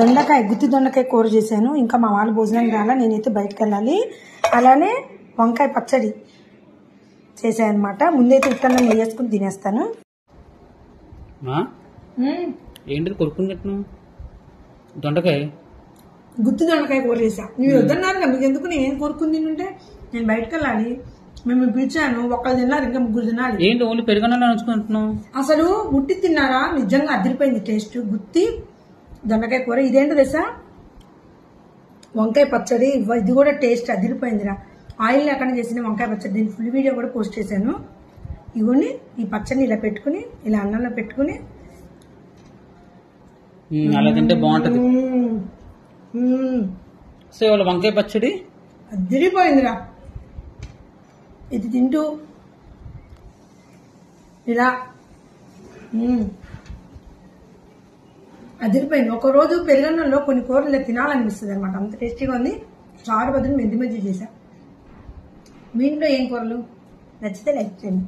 దొండకాయ గుత్తి దొండకాయ కూర చేశాను. ఇంకా మా వాళ్ళు భోజనానికి రాలా, నేనైతే బయటకు వెళ్ళాలి. అలానే వంకాయ పచ్చడి చేశాను అనమాట. ముందైతే ఉత్తన్నం వేసుకుని తినేస్తాను. ఏంటి కొడుకుని దొండకాయ గుత్తి దొండకాయ కూర చేశా. మీరు వద్దన్నారు కదా, మీకు ఎందుకు నేను కోరుకుని తింటుంటే నేను బయటకు వెళ్ళాలి. మేము పిలిచాను, ఒక్కరు తిన్నారు, ఇంకా ముగ్గురు తినాలి. ఏంటి ఓన్లీ పెరుగన్నా ఉంచుకుంటున్నావు? అసలు ముట్టి తిన్నారా? నిజంగా అదిరిపోయింది టేస్ట్. గుత్తి దొండకాయ కూర. ఇదేంటో తెలుసా, వంకాయ పచ్చడి. ఇది కూడా టేస్ట్ అదిరిపోయిందిరా. ఆయిల్ లేకుండా చేసిన వంకాయ పచ్చడి. దీని ఫుల్ వీడియో కూడా పోస్ట్ చేశాను. ఇవన్నీ ఈ పచ్చడిని ఇలా పెట్టుకుని, ఇలా అన్నంలో పెట్టుకుని అలా తింటే బాగుంటది. సో ఇవాళ వంకాయ పచ్చడి అదిరిపోయిందిరా. ఇది తింటూ ఇలా అదిరిపోయింది. ఒకరోజు పెరుగన్నంలో కొన్ని కూరలు తినాలనిపిస్తుంది అనమాట. అంత టేస్టీగా ఉంది. చారు బదులు మెంతి చేశా. మీ ఇంట్లో ఏం కూరలు నచ్చితే లైక్ చేయండి.